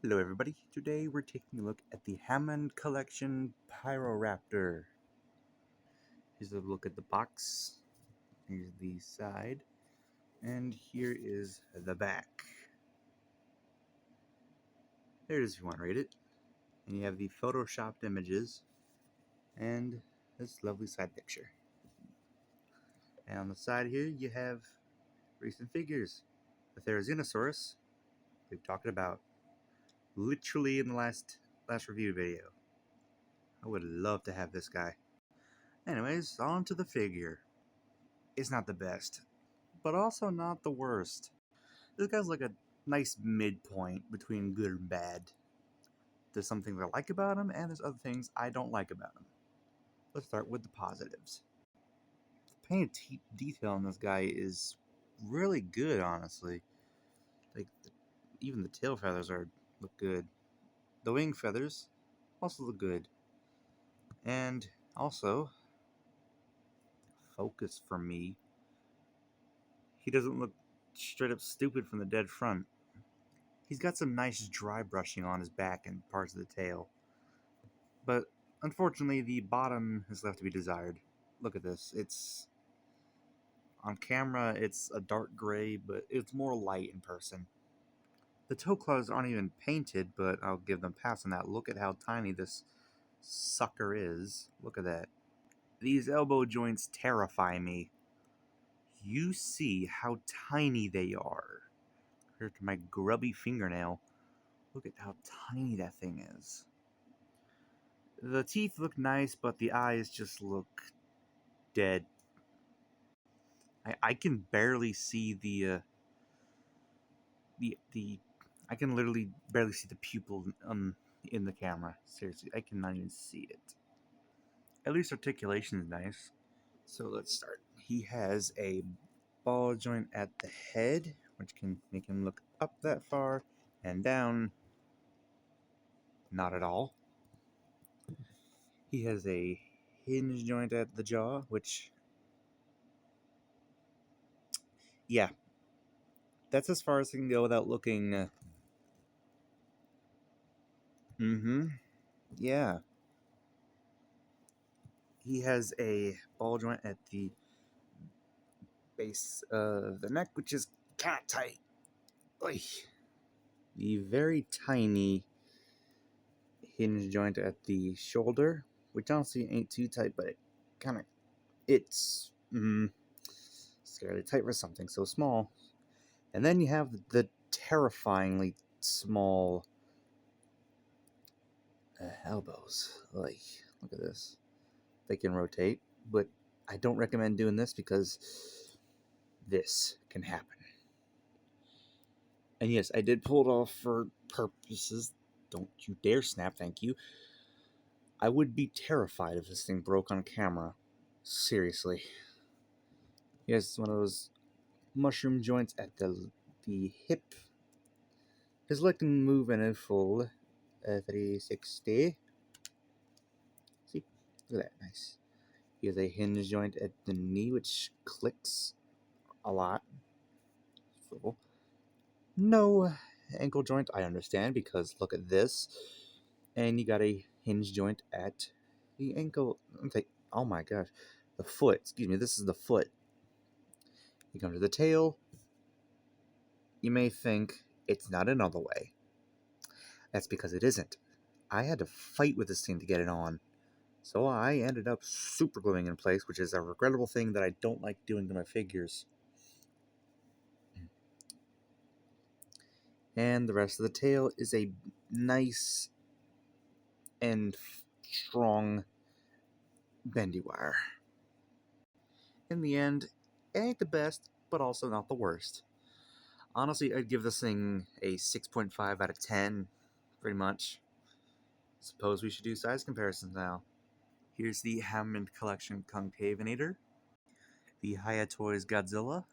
Hello everybody, today we're taking a look at the Hammond collection Pyroraptor. Here's a look at the box, here's the side, and here is the back. There it is if you want to read it. And you have the photoshopped images, and this lovely side picture. And on the side here you have recent figures. The Therizinosaurus, we've talked about literally in the last review video. I would love to have this guy. Anyways, on to the figure. It's not the best, but also not the worst. This guy's like a nice midpoint between good and bad. There's some things I like about him, and there's other things I don't like about him. Let's start with the positives. The painted detail on this guy is really good, honestly. Like even the tail feathers look good. The wing feathers also look good, and also focus for me. He doesn't look straight up stupid from the dead front. He's got some nice dry brushing on his back and parts of the tail. But unfortunately, the bottom is left to be desired. Look at this. On camera, it's a dark gray, but it's more light in person. The toe claws aren't even painted, but I'll give them a pass on that. Look at how tiny this sucker is. Look at that. These elbow joints terrify me. You see how tiny they are. Compared to my grubby fingernail. Look at how tiny that thing is. The teeth look nice, but the eyes just look dead. I can barely see the I can literally barely see the pupil in the camera. Seriously, I cannot even see it. At least articulation is nice. So let's start. He has a ball joint at the head, which can make him look up that far, and down, not at all. He has a hinge joint at the jaw, which, yeah, that's as far as it can go without looking. Yeah. He has a ball joint at the base of the neck, which is kind of tight. Oy. The very tiny hinge joint at the shoulder, which honestly ain't too tight, but it's scarily tight for something so small. And then you have the terrifyingly small elbows. Like, look at this. They can rotate, but I don't recommend doing this because this can happen. And yes, I did pull it off for purposes. Don't you dare snap, thank you. I would be terrified if this thing broke on camera. Seriously. He has one of those mushroom joints at the hip. His leg can move in a full 360. See? Look at that. Nice. He has a hinge joint at the knee, which clicks a lot. Swivel. No ankle joint, I understand, because look at this. And you got a hinge joint at the ankle. Oh my gosh. The foot. Excuse me, this is the foot. You come to the tail. You may think it's not another way. That's because it isn't. I had to fight with this thing to get it on. So I ended up super gluing in place, which is a regrettable thing that I don't like doing to my figures. And the rest of the tail is a nice and strong bendy wire. In the end, it ain't the best, but also not the worst. Honestly, I'd give this thing a 6.5 out of 10, pretty much. Suppose we should do size comparisons now. Here's the Hammond Collection Concavinator, the Hayatoys Godzilla,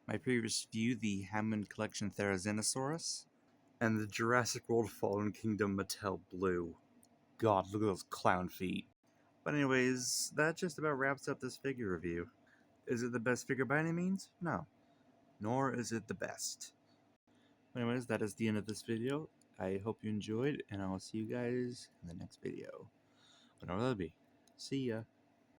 my previous review, the Hammond Collection Therizinosaurus, and the Jurassic World Fallen Kingdom Mattel Blue. God, look at those clown feet. But anyways, that just about wraps up this figure review. Is it the best figure by any means? No. Nor is it the best. Anyways, that is the end of this video. I hope you enjoyed, and I will see you guys in the next video. Whatever that be. See ya.